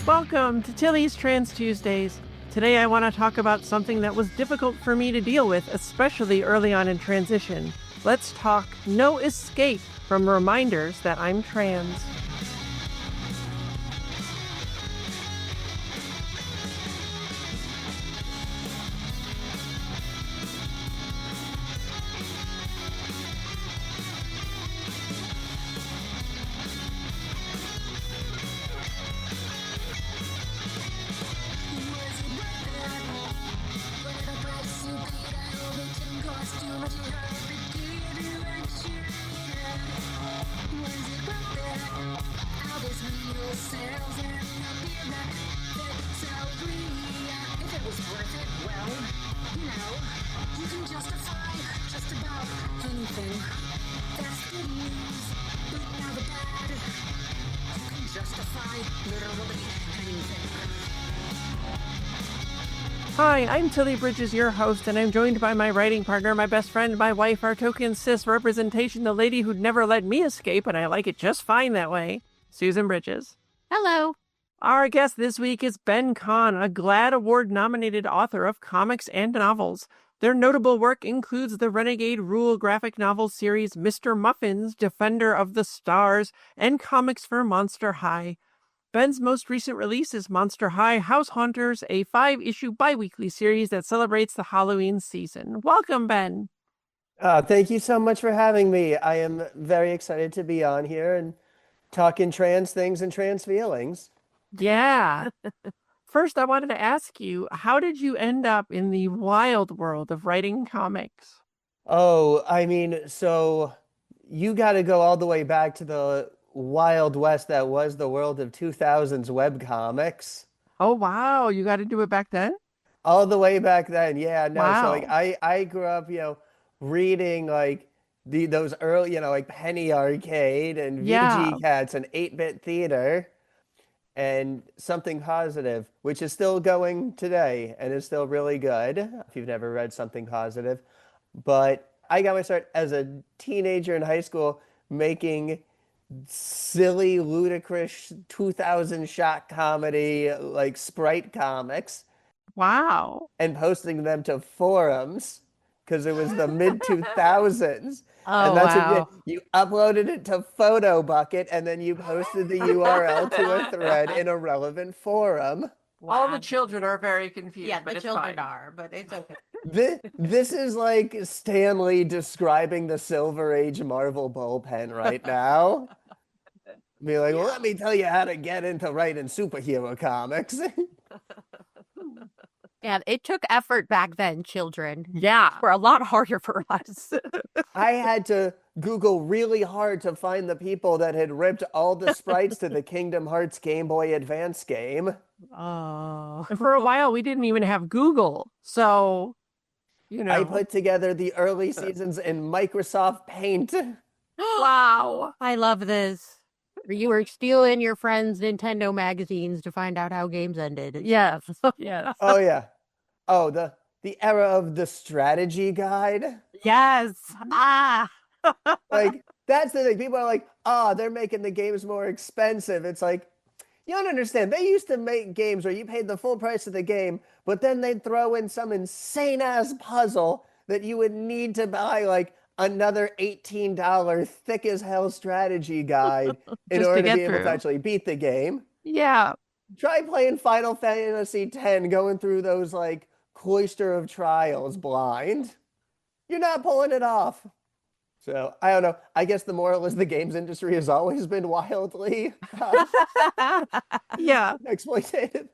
Welcome to Tilly's Trans Tuesdays. Today I want to talk about something that was difficult for me to deal with, especially early on in transition. Let's talk no escape from reminders that I'm trans. Hi, I'm Tilly Bridges, your host, and I'm joined by my writing partner, my best friend, my wife, our token cis representation, the lady who'd never let me escape, and I like it just fine that way, Susan Bridges. Hello. Our guest this week is Ben Kahn, a GLAAD Award-nominated author of comics and novels. Their notable work includes the Renegade Rule graphic novel series Mr. Muffins, Defender of the Stars, and comics for Monster High. Ben's most recent release is Monster High House Haunters, a 5-issue bi-weekly series that celebrates the Halloween season. Welcome, Ben. Thank you so much for having me. I am very excited to be on here and talking trans things and trans feelings. Yeah. First, I wanted to ask you, how did you end up in the wild world of writing comics? Oh, so you got to go all the way back to the Wild West that was the world of 2000s webcomics. Oh, wow. You got to do it back then? All the way back then. Yeah, no. Wow. So I grew up, reading those early, like Penny Arcade and VG Cats and 8-bit theater. And Something Positive, which is still going today and is still really good, if you've never read Something Positive. But I got my start as a teenager in high school making silly, ludicrous 2000 shot comedy, like Sprite comics. Wow. And posting them to forums because it was the mid-2000s. Oh, and that's wow. what you uploaded it to Photo Bucket and then you posted the URL to a thread in a relevant forum. Wow. All the children are very confused. Yeah, but the it's children fine. are, but it's okay. This is like Stan Lee describing the Silver Age Marvel bullpen right now. Be like, well, let me tell you how to get into writing superhero comics. Yeah, it took effort back then, children. Yeah. Were a lot harder for us. I had to Google really hard to find the people that had ripped all the sprites to the Kingdom Hearts Game Boy Advance game. Oh. And for a while, we didn't even have Google. So, I put together the early seasons in Microsoft Paint. Wow. I love this. You were stealing your friends' Nintendo magazines to find out how games ended. Yes. Yes. Oh, yeah. Oh, the era of the strategy guide. Yes. Like, that's the thing. People are like, they're making the games more expensive. It's like, you don't understand. They used to make games where you paid the full price of the game, but then they'd throw in some insane-ass puzzle that you would need to buy, like, another $18 thick-as-hell strategy guide in order to be able to actually beat the game. Yeah. Try playing Final Fantasy X, going through those, like, Cloister of Trials blind. You're not pulling it off. So, I don't know. I guess the moral is the games industry has always been wildly exploitative.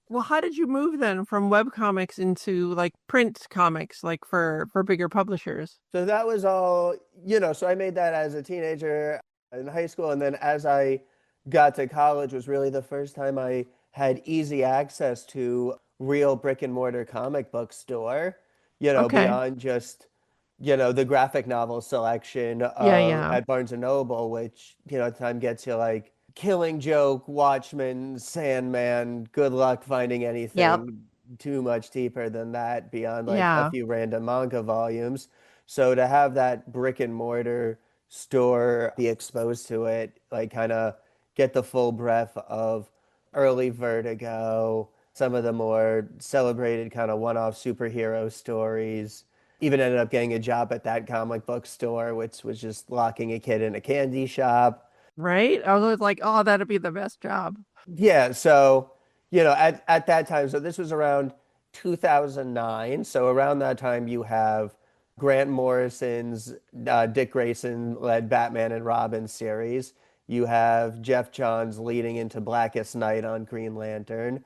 Well, how did you move then from webcomics into like print comics, like for bigger publishers? So that was all, so I made that as a teenager in high school. And then as I got to college was really the first time I had easy access to real brick and mortar comic book store, beyond just, the graphic novel selection at Barnes & Noble, which, at the time gets you like Killing Joke, Watchmen, Sandman, good luck finding anything too much deeper than that beyond a few random manga volumes. So to have that brick and mortar store, be exposed to it, like kind of get the full breadth of early Vertigo, some of the more celebrated kind of one-off superhero stories. Even ended up getting a job at that comic book store, which was just locking a kid in a candy shop. Right? I was like, oh, that'd be the best job. Yeah, so, at that time, so this was around 2009. So around that time, you have Grant Morrison's Dick Grayson led Batman and Robin series. You have Jeff Johns leading into Blackest Night on Green Lantern.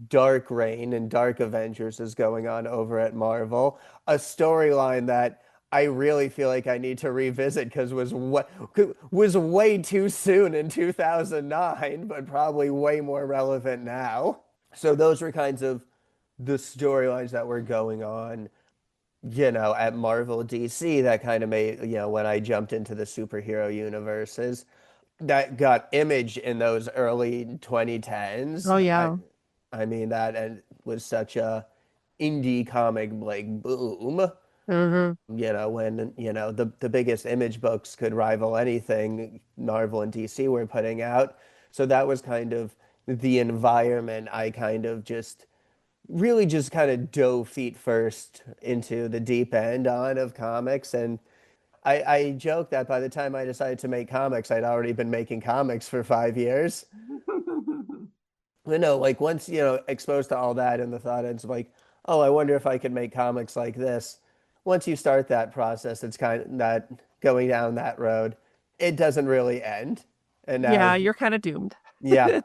Dark Reign and Dark Avengers is going on over at Marvel. A storyline that I really feel like I need to revisit because was way too soon in 2009, but probably way more relevant now. So those were kinds of the storylines that were going on, at Marvel DC that kind of made, when I jumped into the superhero universes that got Image in those early 2010s. Oh, I, yeah. I mean, that and was such a indie comic like boom, Hmm. when, the biggest Image books could rival anything Marvel and DC were putting out. So that was kind of the environment I kind of just really just kind of dove feet first into the deep end on of comics. And I joke that by the time I decided to make comics, I'd already been making comics for 5 years. But no, like once, exposed to all that and the thought it's like, oh, I wonder if I could make comics like this. Once you start that process, it's kind of that going down that road. It doesn't really end. And now, Yeah, you're kind of doomed. yeah,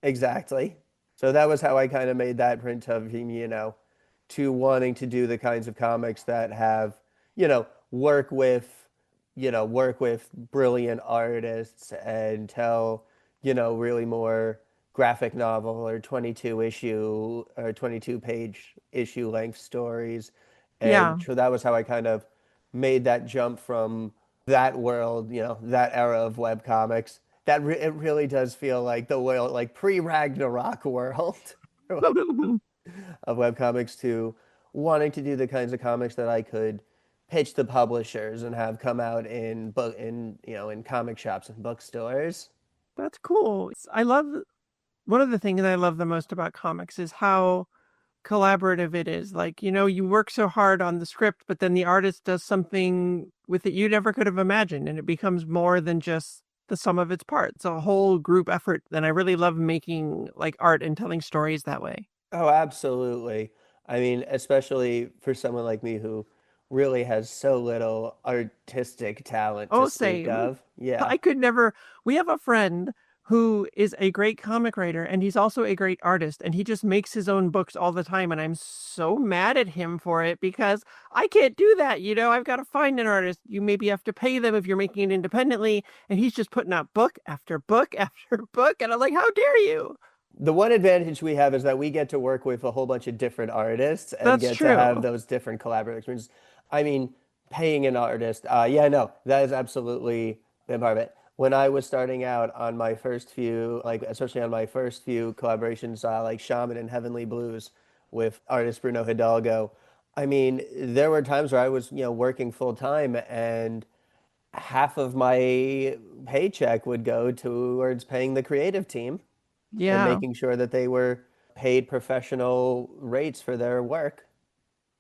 exactly. So that was how I kind of made that print of, to wanting to do the kinds of comics that have, you know, work with, work with brilliant artists and tell, really more graphic novel or 22 issue or 22 page issue length stories. Yeah. And so that was how I kind of made that jump from that world, that era of webcomics. It really does feel like the world, like pre-Ragnarok world of webcomics to wanting to do the kinds of comics that I could pitch to publishers and have come out in book in comic shops and bookstores. That's cool. I love one of the things I love the most about comics is how collaborative it is. Like, you work so hard on the script, but then the artist does something with it you never could have imagined, and it becomes more than just the sum of its parts. It's a whole group effort, and I really love making like art and telling stories that way. Oh, absolutely. I mean, especially for someone like me who really has so little artistic talent to Oh, speak same. of. Yeah. I could never. We have a friend who is a great comic writer and he's also a great artist and he just makes his own books all the time and I'm so mad at him for it because I can't do that. I've got to find an artist. You maybe have to pay them if you're making it independently and he's just putting out book after book after book and I'm like, how dare you? The one advantage we have is that we get to work with a whole bunch of different artists and That's get to have true. those different collaborative experiences. I mean, paying an artist, yeah, no, that is absolutely been part of it. When I was starting out on my first few, like especially on my first few collaborations, like Shaman and Heavenly Blues with artist Bruno Hidalgo, I mean, there were times where I was, working full time and half of my paycheck would go towards paying the creative team and Yeah. making sure that they were paid professional rates for their work.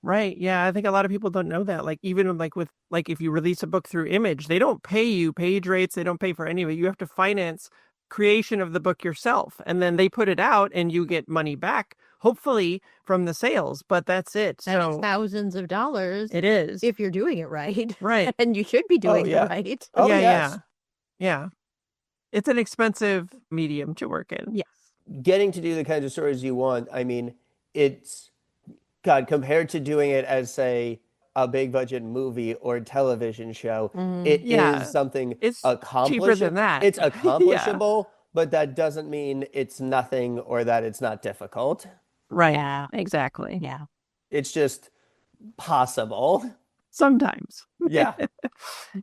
Right. Yeah. I think a lot of people don't know that. Like even like with like if you release a book through Image, they don't pay you page rates, they don't pay for any of it. You have to finance creation of the book yourself. And then they put it out and you get money back, hopefully from the sales, but that's it. That's So thousands of dollars it is. if you're doing it right. Right. And you should be Oh doing it yeah. right. Oh Yeah, yes. yeah. Yeah. It's an expensive medium to work in. Yes. Getting to do the kinds of stories you want, I mean, it's God, compared to doing it as, say, a big budget movie or television show, Mm, it is Yeah. something It's cheaper than accomplishable. that. It's Yeah. accomplishable, but that doesn't mean it's nothing or that it's not difficult. Right. yeah. Exactly. Yeah. It's just possible. Sometimes. Yeah.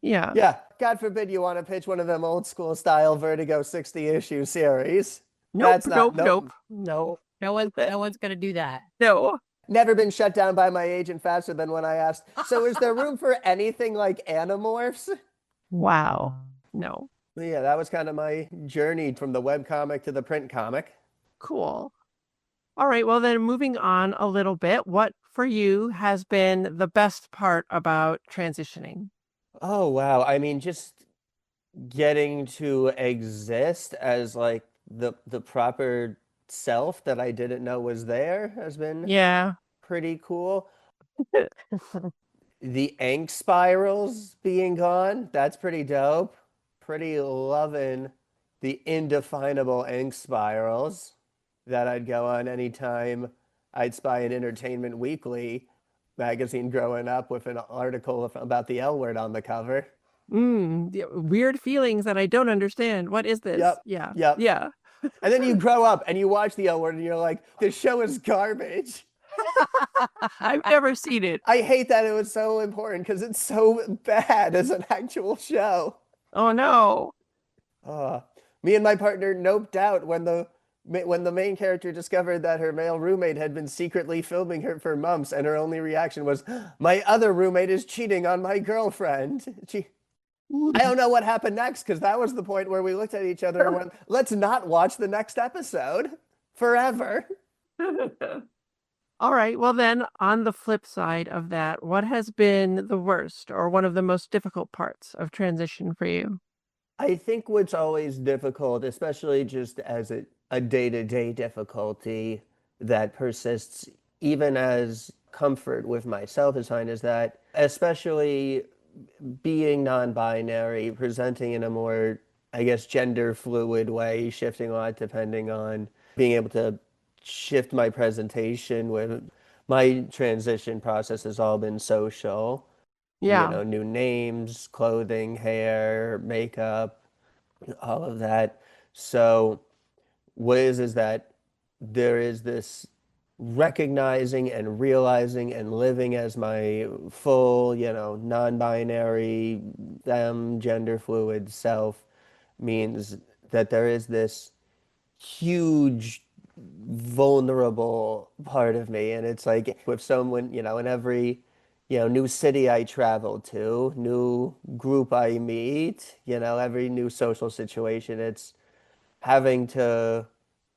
Yeah. Yeah. God forbid you want to pitch one of them old school style Vertigo 60 issue series. Nope, That's not, nope. No. No one's gonna do that. No. Never been shut down by my agent faster than when I asked, so is there room for anything like Animorphs? Wow. No. Yeah, that was kind of my journey from the webcomic to the print comic. Cool. All right, well then moving on a little bit, what for you has been the best part about transitioning? Oh, wow. I mean, just getting to exist as like the proper self that I didn't know was there has been Yeah. pretty cool. The ink spirals being gone, that's pretty dope. Pretty loving the indefinable ink spirals that I'd go on anytime I'd spy an Entertainment Weekly magazine growing up with an article about the L word on the cover. Weird feelings that I don't understand. What is this? Yep, Yeah. yep. Yeah. And then you grow up and you watch the L word and you're like, this show is garbage. I've never seen it. I hate that it was so important because it's so bad as an actual show. Oh no. Uh, Me and my partner noped out when the main character discovered that her male roommate had been secretly filming her for months, and her only reaction was, "My other roommate is cheating on my girlfriend." I don't know what happened next because that was the point where we looked at each other and went, "Let's not watch the next episode forever." All right. Well, then, on the flip side of that, what has been the worst or one of the most difficult parts of transition for you? I think what's always difficult, especially just as a day-to-day difficulty that persists even as comfort with myself is fine, is that especially being non-binary, presenting in a more, I guess, gender fluid way, shifting a lot depending on being able to shift my presentation with my transition process has all been social, Yeah. new names, clothing, hair, makeup, all of that. So what is that there is this recognizing and realizing and living as my full, non-binary, gender fluid self means that there is this huge vulnerable part of me, and it's like with someone, in every new city I travel to, new group I meet, every new social situation, it's having to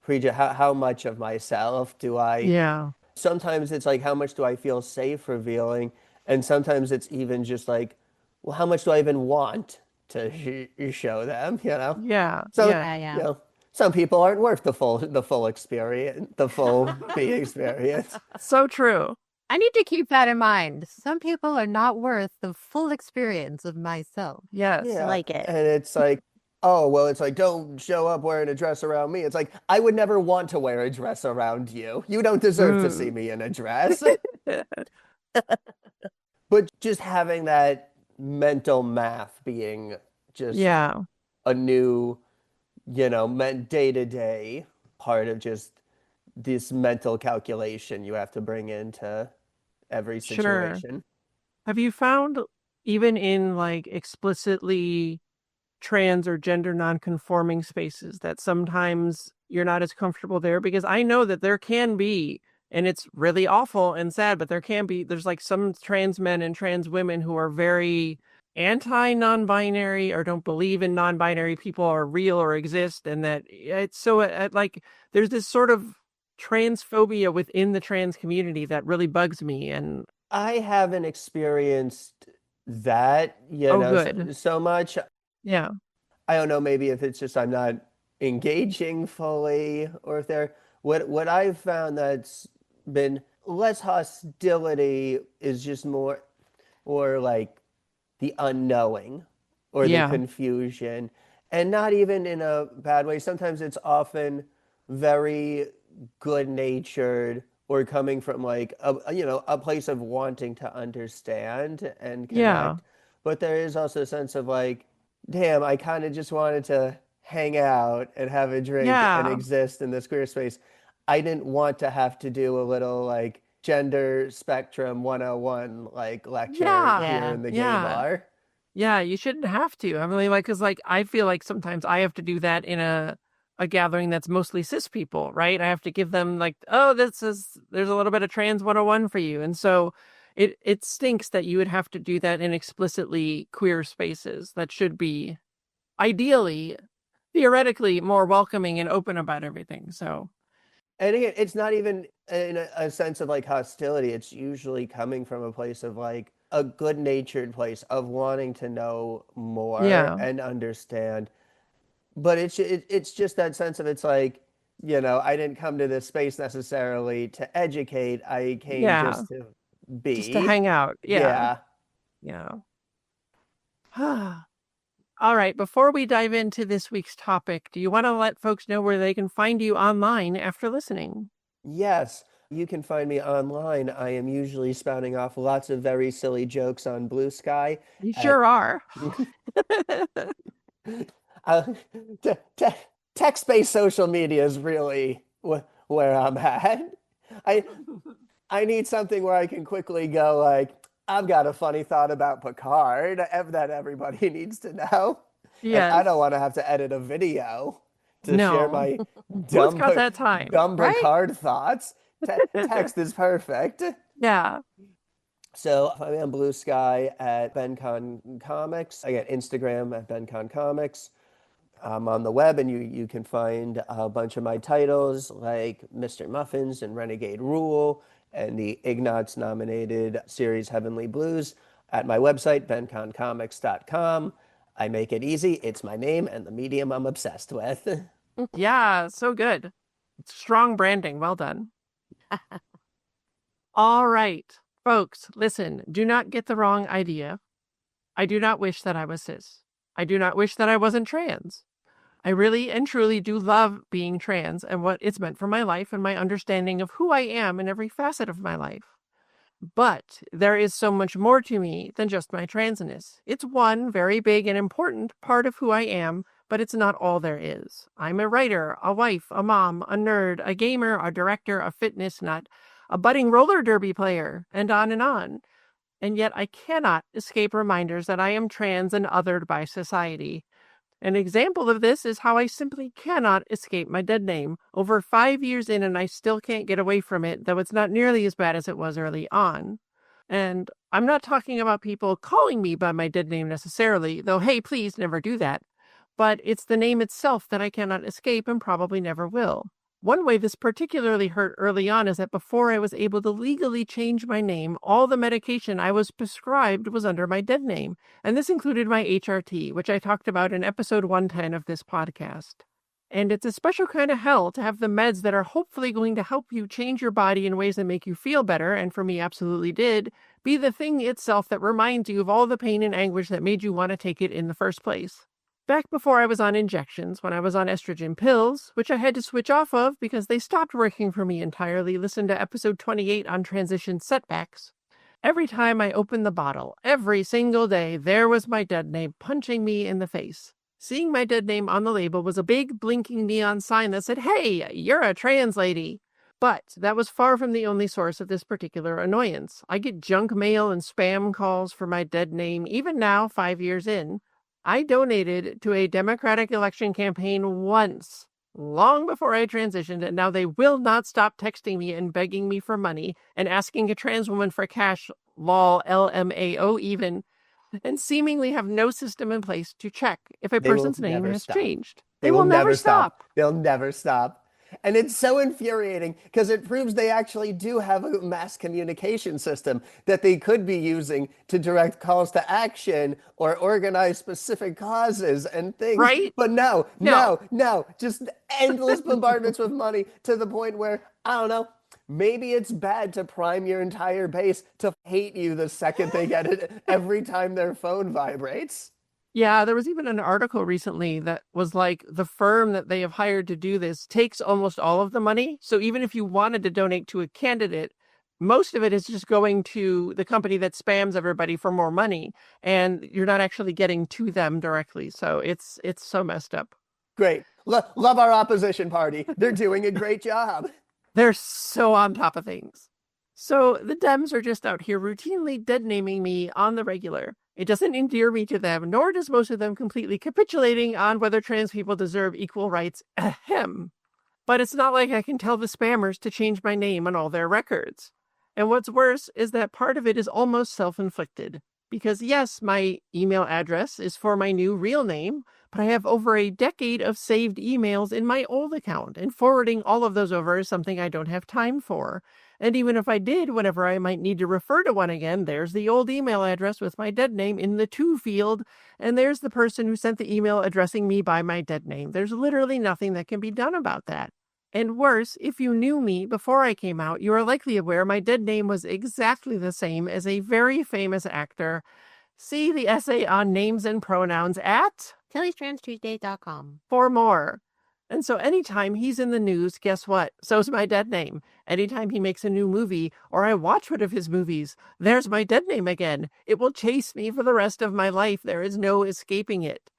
prejudge how much of myself do I. Yeah. Sometimes it's like how much do I feel safe revealing, and sometimes it's even just like, well, how much do I even want to show them? Yeah. So, Yeah. Yeah, you yeah. know, some people aren't worth the full experience, the full be experience. So true. I need to keep that in mind. Some people are not worth the full experience of myself. Yes. I Yeah. like it. And it's like, oh, well, it's like, don't show up wearing a dress around me. It's like, I would never want to wear a dress around you. You don't deserve to see Mm. me in a dress. But just having that mental math being just Yeah. a new, day to day part of just this mental calculation you have to bring into every Sure. situation. Have you found even in like explicitly trans or gender non-conforming spaces that sometimes you're not as comfortable there? Because I know that there can be, and it's really awful and sad, but there's like some trans men and trans women who are very anti non-binary or don't believe in non-binary people are real or exist, and that it's so like there's this sort of transphobia within the trans community that really bugs me. And I haven't experienced that, oh, good. so much. Yeah. I don't know, maybe if it's just I'm not engaging fully, or if they're what I've found that's been less hostility is just more, or like the unknowing or the Yeah. confusion, and not even in a bad way. Sometimes it's often very good natured or coming from like a place of wanting to understand and Yeah. connect. But there is also a sense of like, damn, I kind of just wanted to hang out and have a drink and Yeah. exist in this queer space. I didn't want to have to do a little like gender spectrum 101 like lecture Yeah. here Yeah. in the gay Yeah. bar. Yeah, you shouldn't have to. I mean, like, because like I feel like sometimes I have to do that in a gathering that's mostly cis people, right? I have to give them like, oh, there's a little bit of trans 101 for you, and so it stinks that you would have to do that in explicitly queer spaces that should be ideally, theoretically more welcoming and open about everything. So And again, it's not even in a sense of like hostility. It's usually coming from a place of like a good-natured place of wanting to know more Yeah. and understand. But it's just that sense of it's like, I didn't come to this space necessarily to educate. I came Yeah. just to Just to be. hang out. Yeah. Yeah. Yeah. All right. Before we dive into this week's topic, do you want to let folks know where they can find you online after listening? Yes, you can find me online. I am usually spouting off lots of very silly jokes on Blue Sky You at sure are. uh, te te text-based social media is really where I'm at. I I need something where I can quickly go like, I've got a funny thought about Picard that everybody needs to know. And I don't Yes. want to have to edit a video to share No. my Who's dumb, got that time? dumb Right? Picard thoughts. Text is perfect. Yeah. So I'm on Blue Sky at Ben Kahn Comics. I got Instagram at Ben Kahn Comics. I'm on the web, and you can find a bunch of my titles like Mr. Muffins and Renegade Rule and the Ignatz nominated series Heavenly Blues at my website, benkahncomics.com. I make it easy. It's my name and the medium I'm obsessed with. Yeah. So good. Strong branding. Well done. All right. Folks, listen, do not get the wrong idea. I do not wish that I was cis. I do not wish that I wasn't trans. I really and truly do love being trans and what it's meant for my life and my understanding of who I am in every facet of my life. But there is so much more to me than just my transness. It's one very big and important part of who I am, but it's not all there is. I'm a writer, a wife, a mom, a nerd, a gamer, a director, a fitness nut, a budding roller derby player, and on and on. And yet I cannot escape reminders that I am trans and othered by society. An example of this is how I simply cannot escape my dead name. Over 5 years in, and I still can't get away from it, though it's not nearly as bad as it was early on. And I'm not talking about people calling me by my dead name necessarily, though, hey, please never do that. But it's the name itself that I cannot escape and probably never will. One way this particularly hurt early on is that before I was able to legally change my name, all the medication I was prescribed was under my dead name. And this included my HRT, which I talked about in episode 110 of this podcast. And it's a special kind of hell to have the meds that are hopefully going to help you change your body in ways that make you feel better, and for me absolutely did, be the thing itself that reminds you of all the pain and anguish that made you want to take it in the first place. Back before I was on injections, when I was on estrogen pills, which I had to switch off of because they stopped working for me entirely, listen to episode 28 on transition setbacks. Every time I opened the bottle, every single day, there was my dead name punching me in the face. Seeing my dead name on the label was a big blinking neon sign that said, "Hey, you're a trans lady." But that was far from the only source of this particular annoyance. I get junk mail and spam calls for my dead name, even now, 5 years in. I donated to a Democratic election campaign once, long before I transitioned, and now they will not stop texting me and begging me for money and asking a trans woman for cash, lol, LMAO even, and seemingly have no system in place to check if a They will person's name never has stop. changed. They They will will never never stop. stop. They'll never stop. And it's so infuriating because it proves they actually do have a mass communication system that they could be using to direct calls to action or organize specific causes and things. Right? But no, No. no, no, just endless bombardments with money to the point where, I don't know, maybe it's bad to prime your entire base to hate you the second they get it every time their phone vibrates. Yeah, there was even an article recently that was like the firm that they have hired to do this takes almost all of the money. So even if you wanted to donate to a candidate, most of it is just going to the company that spams everybody for more money, and you're not actually getting to them directly. So it's so messed up. Great. Love our opposition party. They're doing a great job. They're so on top of things. So the Dems are just out here routinely dead naming me on the regular. It doesn't endear me to them, nor does most of them completely capitulating on whether trans people deserve equal rights. Ahem. But it's not like I can tell the spammers to change my name on all their records. And what's worse is that part of it is almost self-inflicted. Because yes, my email address is for my new real name, but I have over a decade of saved emails in my old account, and forwarding all of those over is something I don't have time for. And even if I did, whenever I might need to refer to one again, there's the old email address with my dead name in the to field, and there's the person who sent the email addressing me by my dead name. There's literally nothing that can be done about that. And worse, if you knew me before I came out, you are likely aware my dead name was exactly the same as a very famous actor. See the essay on names and pronouns at Tilly'sTransTuesday.com. for more. And so anytime he's in the news, guess what? So's my dead name. Anytime he makes a new movie or I watch one of his movies, there's my dead name again. It will chase me for the rest of my life. There is no escaping it.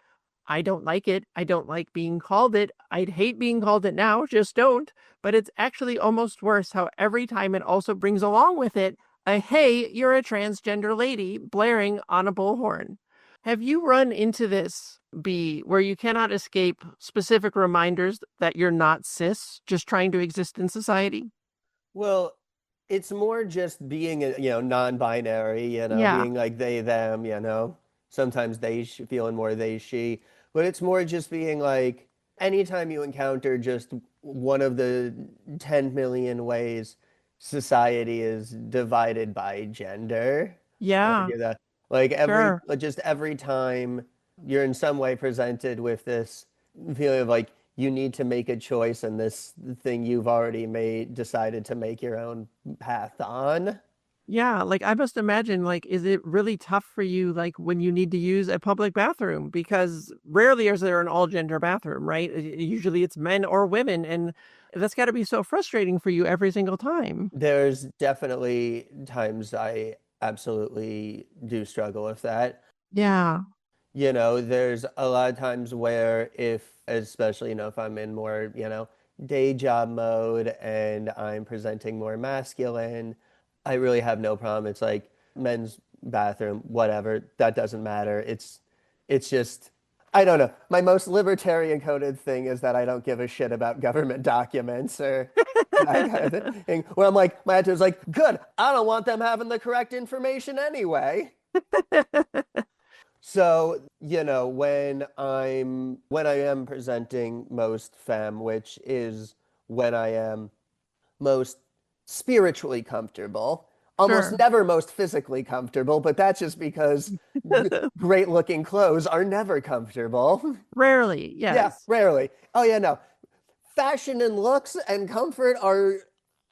I don't like it. I don't like being called it. I'd hate being called it now, just don't. But it's actually almost worse how every time it also brings along with it a "hey, you're a transgender lady" blaring on a bullhorn. Have you run into this, B, where you cannot escape specific reminders that you're not cis, just trying to exist in society? Well, it's more just being, non-binary, Yeah. being like they, them, sometimes they feeling more they, she. But it's more just being like, anytime you encounter just one of the 10 million ways society is divided by gender. Yeah, Like sure. just every time you're in some way presented with this feeling of like you need to make a choice and this thing you've already decided to make your own path on. Yeah, like I must imagine, like, is it really tough for you, like, when you need to use a public bathroom? Because rarely is there an all gender bathroom, right? Usually it's men or women, and that's got to be so frustrating for you every single time. There's definitely times I absolutely do struggle with that. Yeah, There's a lot of times where especially, if I'm in more, day job mode and I'm presenting more masculine, I really have no problem. It's like men's bathroom, whatever, that doesn't matter. It's just, I don't know. My most libertarian coded thing is that I don't give a shit about government documents or that kind of thing. Where I'm like, my attitude is like, good, I don't want them having the correct information anyway. So, when I am presenting most femme, which is when I am most spiritually comfortable, almost sure. never most physically comfortable, but that's just because great looking clothes are never comfortable. Rarely, Yeah, yes. rarely. Oh yeah, no. Fashion and looks and comfort are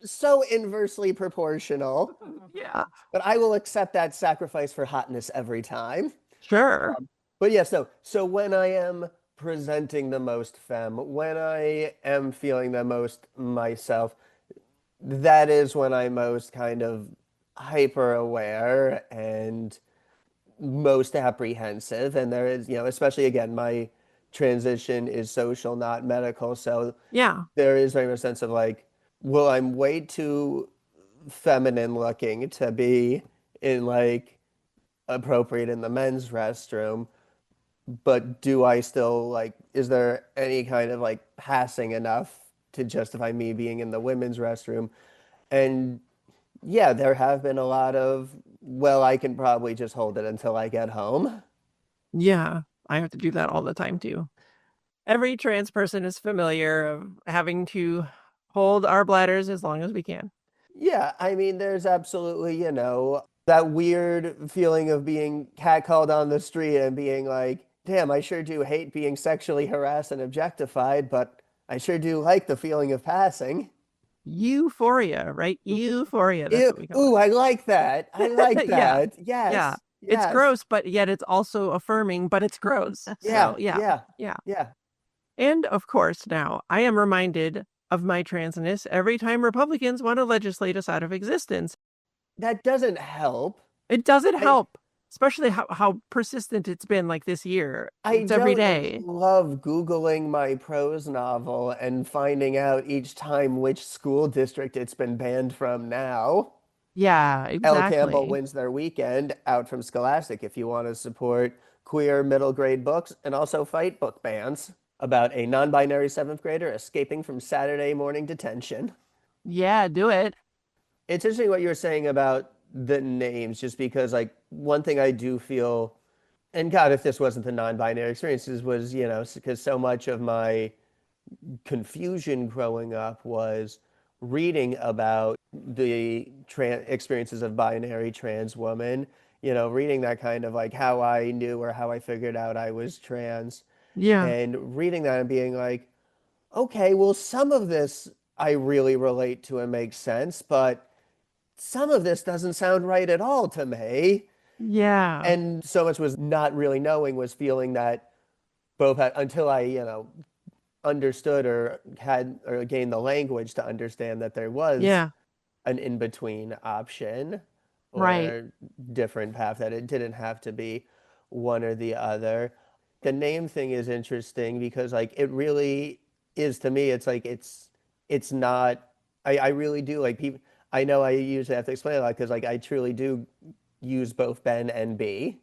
so inversely proportional, Yeah, but I will accept that sacrifice for hotness every time. sure. But yeah, so when I am presenting the most femme, when I am feeling the most myself, that is when I'm most kind of hyper aware and most apprehensive. And there is, especially again, my transition is social, not medical. So Yeah, there is very much a sense of like, well, I'm way too feminine looking to be in like appropriate in the men's restroom, but do I still like, is there any kind of like passing enough to justify me being in the women's restroom? And yeah, there have been a lot of, well, I can probably just hold it until I get home. yeah. I have to do that all the time too. Every trans person is familiar of having to hold our bladders as long as we can. Yeah, I mean, there's absolutely, that weird feeling of being catcalled on the street and being like, damn, I sure do hate being sexually harassed and objectified, but I sure do like the feeling of passing. Euphoria, right? Euphoria. That's Ew, what we call ooh, I like that. I like it. Yeah. that. Yeah. Yes, It's yes. gross, but yet it's also affirming, but it's gross. So, Yeah, yeah. yeah, Yeah. yeah. And of course, now I am reminded of my transness every time Republicans want to legislate us out of existence. That doesn't help. It doesn't I help, especially how persistent it's been like this year. I It's every don't day. love Googling my prose novel and finding out each time which school district it's been banned from now. Yeah, L. Campbell exactly. wins their weekend out from Scholastic if you want to support queer middle grade books and also fight book bans about a non-binary seventh grader escaping from Saturday morning detention. Yeah, do it. It's interesting what you were saying about the names just because like one thing I do feel, and God, if this wasn't the non-binary experiences was, because so much of my confusion growing up was reading about the experiences of binary trans women, reading that kind of like how I knew or how I figured out I was trans Yeah. and reading that and being like, okay, well, some of this I really relate to and makes sense, but some of this doesn't sound right at all to me. Yeah. And so much was not really knowing, was feeling that both had, until I, understood or had or gained the language to understand that there was Yeah. an in-between option Right. or different path, that it didn't have to be one or the other. The name thing is interesting because like it really is to me, it's like it's not I really do like people. I know I usually have to explain a lot because like I truly do use both Ben and B.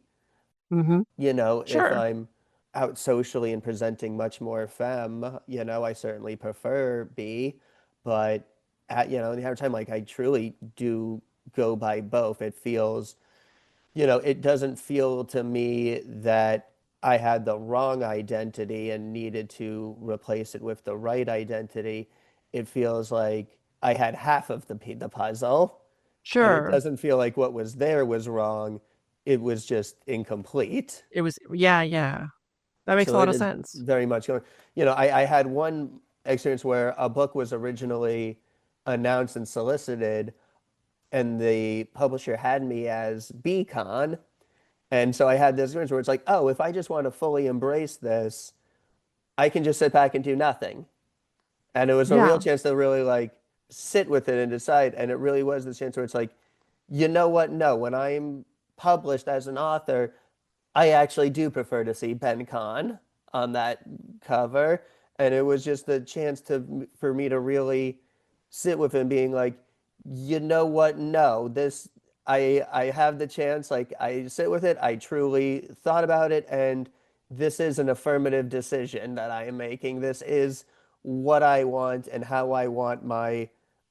Mm-hmm. If Sure. I'm out socially and presenting much more femme, I certainly prefer B, but the other time, like I truly do go by both. It feels, it doesn't feel to me that I had the wrong identity and needed to replace it with the right identity. It feels like I had half of the puzzle, and it Sure. doesn't feel like what was there was wrong. It was just incomplete. It was, yeah, yeah. That makes a So lot it of is sense. very much going. I had one experience where a book was originally announced and solicited, and the publisher had me as Ben Kahn. And so I had this experience where it's like, oh, if I just want to fully embrace this, I can just sit back and do nothing. And it was a real Yeah. chance to really like sit with it and decide. And it really was the chance where it's like, you know what? No, when I'm published as an author, I actually do prefer to see Ben Kahn on that cover. And it was just a chance for me to really sit with him being like, you know what? No, this I have the chance, like I sit with it, I truly thought about it, and this is an affirmative decision that I am making. This is what I want and how I want my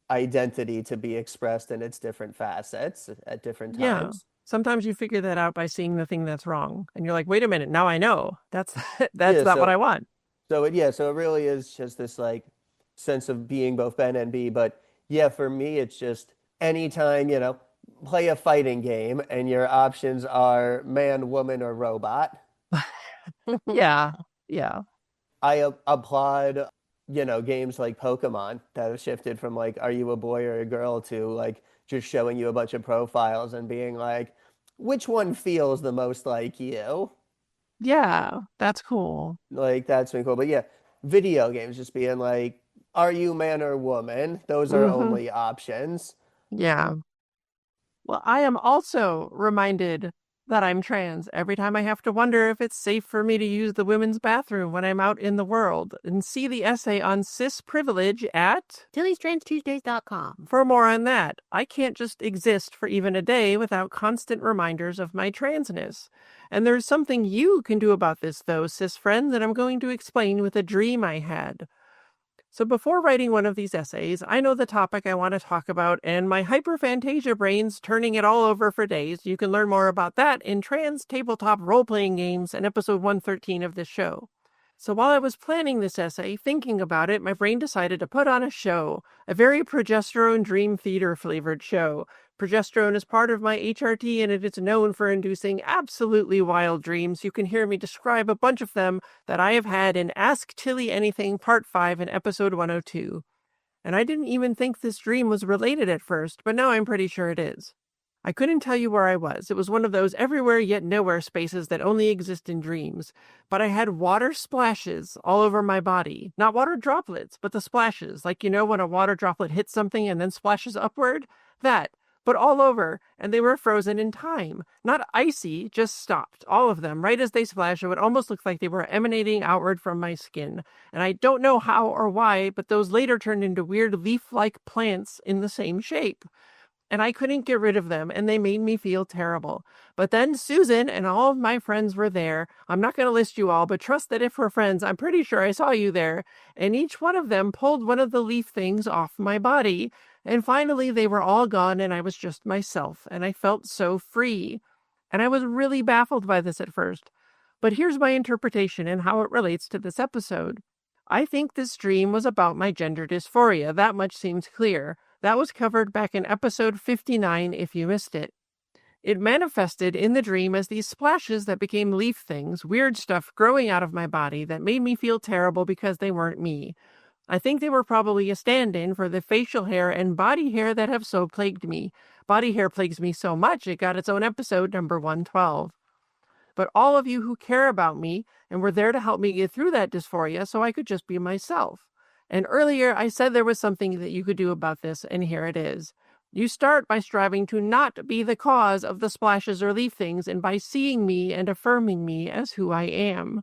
identity to be expressed in its different facets at different Yeah. times. Sometimes you figure that out by seeing the thing that's wrong. And you're like, wait a minute, now I know. That's that's Yeah, not what I so want. so it really is just this like sense of being both Ben and B. But yeah, for me, it's just anytime, play a fighting game and your options are man, woman, or robot. Yeah. Yeah. I applaud, games like Pokemon that have shifted from like, are you a boy or a girl to like just showing you a bunch of profiles and being like, which one feels the most like you? Yeah. That's cool. Like that's been cool. But yeah, video games just being like, are you man or woman? Those are Mm-hmm. only options. Yeah. Well, I am also reminded that I'm trans every time I have to wonder if it's safe for me to use the women's bathroom when I'm out in the world. And see the essay on cis privilege at Tilly'sTransTuesdays.com. for more on that. I can't just exist for even a day without constant reminders of my transness. And there's something you can do about this, though, cis friend, that I'm going to explain with a dream I had. So before writing one of these essays, I know the topic I want to talk about, and my hyperphantasia brain's turning it all over for days. You can learn more about that in Trans Tabletop Role-Playing Games and episode 113 of this show. So while I was planning this essay, thinking about it, my brain decided to put on a show, a very progesterone dream theater flavored show. Progesterone is part of my HRT, and it is known for inducing absolutely wild dreams. You can hear me describe a bunch of them that I have had in Ask Tilly Anything Part 5 in episode 102. And I didn't even think this dream was related at first, but now I'm pretty sure it is. I couldn't tell you where I was. It was one of those everywhere yet nowhere spaces that only exist in dreams. But I had water splashes all over my body. Not water droplets, but the splashes. Like, when a water droplet hits something and then splashes upward? That. But all over, and they were frozen in time. Not icy, just stopped. All of them, right as they splashed, it would almost look like they were emanating outward from my skin. And I don't know how or why, but those later turned into weird leaf-like plants in the same shape. And I couldn't get rid of them, and they made me feel terrible. But then Susan and all of my friends were there. I'm not going to list you all, but trust that if we're friends, I'm pretty sure I saw you there. And each one of them pulled one of the leaf things off my body. And finally, they were all gone and I was just myself, and I felt so free. And I was really baffled by this at first. But here's my interpretation and how it relates to this episode. I think this dream was about my gender dysphoria. That much seems clear. That was covered back in episode 59 if you missed it. It manifested in the dream as these splashes that became leaf things, weird stuff growing out of my body that made me feel terrible because they weren't me. I think they were probably a stand-in for the facial hair and body hair that have so plagued me. Body hair plagues me so much it got its own episode, number 112. But all of you who care about me and were there to help me get through that dysphoria so I could just be myself. And earlier I said there was something that you could do about this, and here it is. You start by striving to not be the cause of the splashes or leaf things, and by seeing me and affirming me as who I am.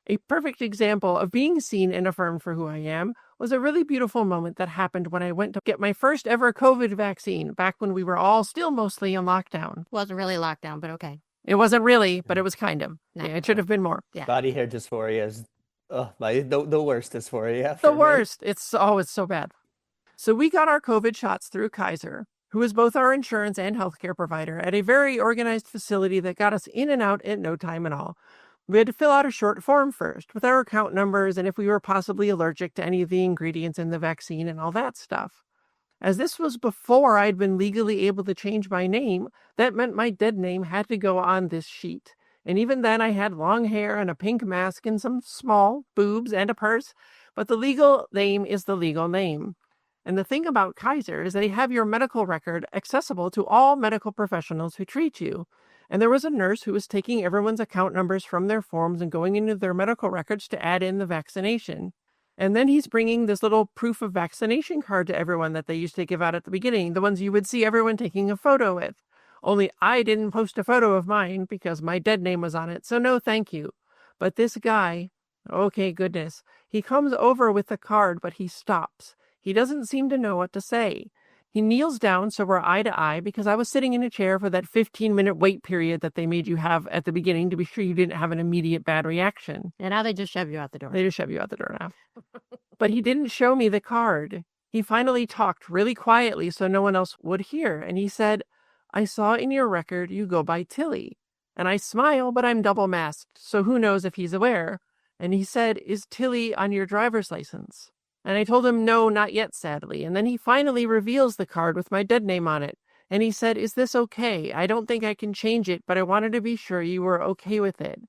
A perfect example of being seen and affirmed for who I am was a really beautiful moment that happened when I went to get my first ever COVID vaccine back when we were all still mostly in lockdown. Wasn't really lockdown, but okay. It wasn't really, but it was kind of. No. Yeah, it should have been more. Yeah. Body hair dysphoria is the worst dysphoria. The for me. worst. It's so bad. So we got our COVID shots through Kaiser, who is both our insurance and healthcare provider, at a very organized facility that got us in and out at no time at all. We had to fill out a short form first with our account numbers and if we were possibly allergic to any of the ingredients in the vaccine and all that stuff. As this was before I'd been legally able to change my name, that meant my dead name had to go on this sheet. And even then I had long hair and a pink mask and some small boobs and a purse, but the legal name is the legal name. And the thing about Kaiser is they have your medical record accessible to all medical professionals who treat you. And there was a nurse who was taking everyone's account numbers from their forms and going into their medical records to add in the vaccination. And then he's bringing this little proof of vaccination card to everyone that they used to give out at the beginning, the ones you would see everyone taking a photo with. Only I didn't post a photo of mine because my dead name was on it, so no thank you. But this guy, okay, goodness, he comes over with the card, but he stops. He doesn't seem to know what to say. He kneels down so we're eye to eye because I was sitting in a chair for that 15-minute wait period that they made you have at the beginning to be sure you didn't have an immediate bad reaction. And now they just shove you out the door. They just shove you out the door now. But he didn't show me the card. He finally talked really quietly so no one else would hear. And he said, I saw in your record you go by Tilly. And I smile, but I'm double masked, so who knows if he's aware. And he said, is Tilly on your driver's license? And I told him no, not yet, sadly. And then he finally reveals the card with my dead name on it. And he said, is this okay? I don't think I can change it, but I wanted to be sure you were okay with it.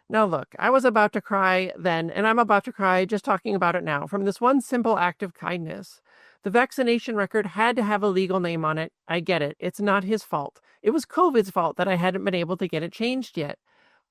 Now look, I was about to cry then, and I'm about to cry just talking about it now, from this one simple act of kindness. The vaccination record had to have a legal name on it. I get it. It's not his fault. It was COVID's fault that I hadn't been able to get it changed yet.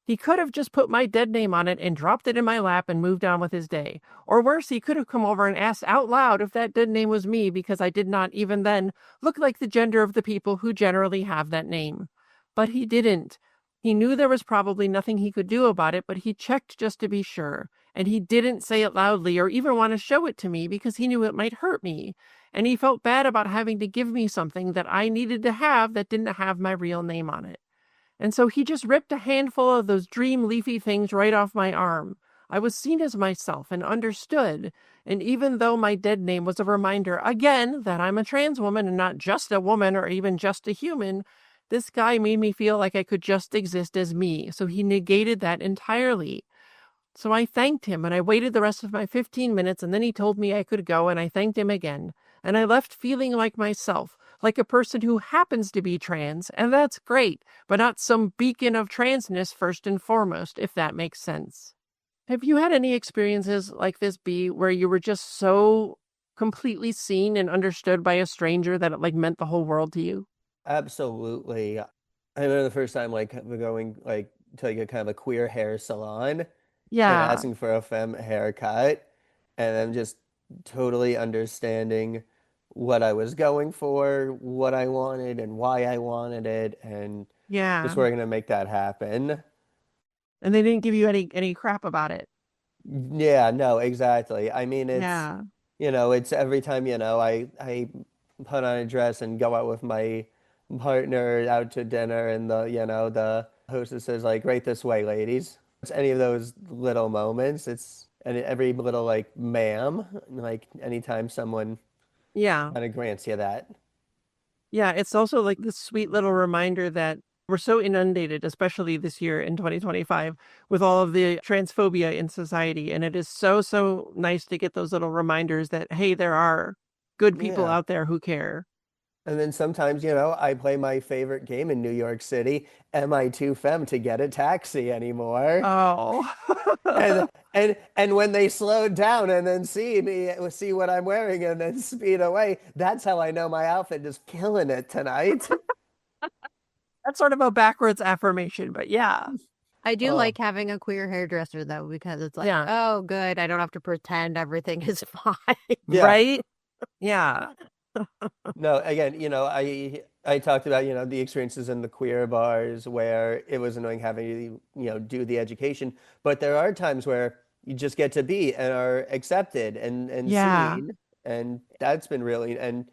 He could have just put my dead name on it and dropped it in my lap and moved on with his day. Or worse, he could have come over and asked out loud if that dead name was me because I did not even then look like the gender of the people who generally have that name. But he didn't. He knew there was probably nothing he could do about it, but he checked just to be sure. And he didn't say it loudly or even want to show it to me because he knew it might hurt me. And he felt bad about having to give me something that I needed to have that didn't have my real name on it. And so he just ripped a handful of those dream leafy things right off my arm. I was seen as myself and understood. And even though my dead name was a reminder, again, that I'm a trans woman and not just a woman or even just a human, this guy made me feel like I could just exist as me. So he negated that entirely. So I thanked him and I waited the rest of my 15 minutes and then he told me I could go and I thanked him again. And I left feeling like myself, like a person who happens to be trans, and that's great, but not some beacon of transness first and foremost, if that makes sense. Have you had any experiences like this, B, where you were just so completely seen and understood by a stranger that it meant the whole world to you? Absolutely. I remember the first time going to a kind of a queer hair salon and Yeah. asking for a femme haircut and then just totally understanding what I was going for, what I wanted and why I wanted it, and Yeah. just we're gonna make that happen. And they didn't give you any crap about it. Yeah, no, exactly. I mean, Yeah. it's every time, I put on a dress and go out with my partner out to dinner and the hostess says right this way, ladies. It's any of those little moments. It's and every little ma'am, anytime someone Yeah. kind of grants you that. Yeah, it's also like this sweet little reminder that we're so inundated, especially this year in 2025, with all of the transphobia in society. And it is so, so nice to get those little reminders that, hey, there are good people Yeah. out there who care. And then sometimes, I play my favorite game in New York City, Am I Too Femme to Get a Taxi Anymore? Oh, And when they slow down and then see what I'm wearing and then speed away, that's how I know my outfit is killing it tonight. that's sort of a backwards affirmation, but yeah. I do Oh. like having a queer hairdresser, though, because it's like, Yeah. oh, good. I don't have to pretend everything is fine. Yeah. Right? Yeah. No, again, I talked about, the experiences in the queer bars where it was annoying having to, do the education, but there are times where you just get to be and are accepted and Yeah. seen, and that's been really, and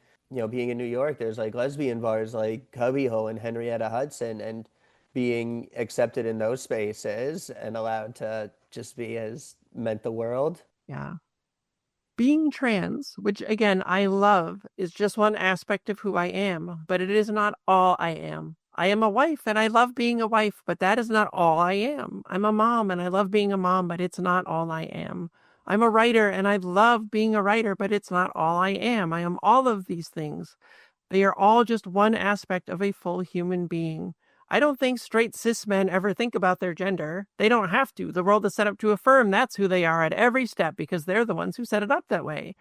being in New York, there's like lesbian bars like Cubbyhole and Henrietta Hudson, and being accepted in those spaces and allowed to just be has meant the world. Yeah. Being trans, which again I love, is just one aspect of who I am, but it is not all I am. I am a wife and I love being a wife, but that is not all I am. I'm a mom and I love being a mom, but it's not all I am. I'm a writer and I love being a writer, but it's not all I am. I am all of these things. They are all just one aspect of a full human being. I don't think straight cis men ever think about their gender. They don't have to. The world is set up to affirm that's who they are at every step because they're the ones who set it up that way.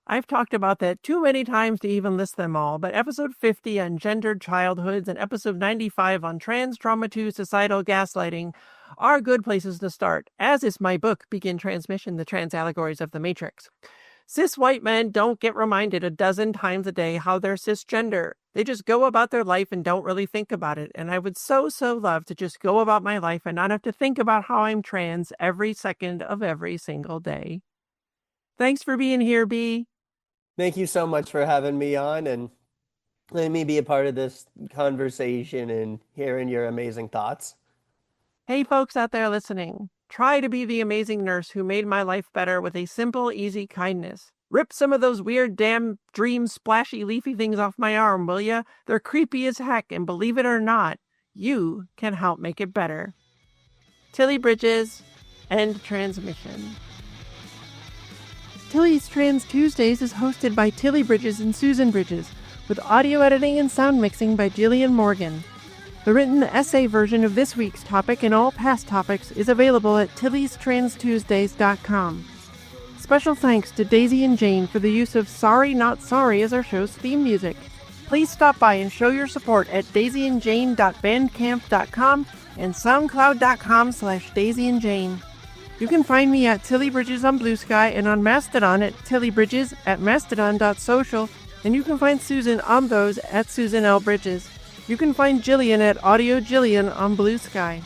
I've talked about that too many times to even list them all, but episode 50 on gendered childhoods and episode 95 on trans trauma to societal gaslighting are good places to start, as is my book, Begin Transmission, The Trans Allegories of the Matrix. Cis white men don't get reminded a dozen times a day how they're cisgender. They just go about their life and don't really think about it. And I would so, so love to just go about my life and not have to think about how I'm trans every second of every single day. Thanks for being here, B. Thank you so much for having me on and letting me be a part of this conversation and hearing your amazing thoughts. Hey, folks out there listening. Try to be the amazing nurse who made my life better with a simple, easy kindness. Rip some of those weird damn dream splashy leafy things off my arm, will ya? They're creepy as heck, and believe it or not, you can help make it better. Tilly Bridges, end transmission. Tilly's Trans Tuesdays is hosted by Tilly Bridges and Susan Bridges, with audio editing and sound mixing by Jillian Morgan. The written essay version of this week's topic and all past topics is available at tilliestranstuesdays.com. Special thanks to Daisy and Jane for the use of Sorry Not Sorry as our show's theme music. Please stop by and show your support at daisyandjane.bandcamp.com and soundcloud.com/daisyandjane. You can find me at Tilly Bridges on Blue Sky and on Mastodon at tillybridges at mastodon.social, and you can find Susan on those at Susan L. Bridges. You can find Jillian at Audio Jillian on Blue Sky.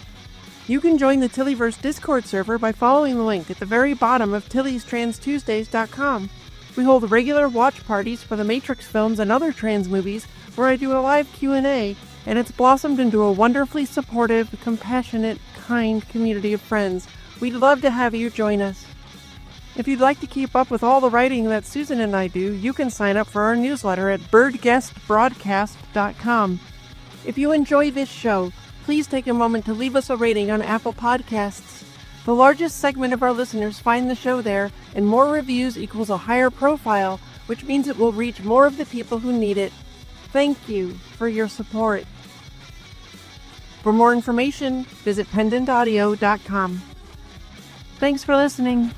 You can join the Tillyverse Discord server by following the link at the very bottom of tilliestranstuesdays.com. We hold regular watch parties for the Matrix films and other trans movies where I do a live Q&A, and it's blossomed into a wonderfully supportive, compassionate, kind community of friends. We'd love to have you join us. If you'd like to keep up with all the writing that Susan and I do, you can sign up for our newsletter at birdguestbroadcast.com. If you enjoy this show, please take a moment to leave us a rating on Apple Podcasts. The largest segment of our listeners find the show there, and more reviews equals a higher profile, which means it will reach more of the people who need it. Thank you for your support. For more information, visit pendantaudio.com. Thanks for listening.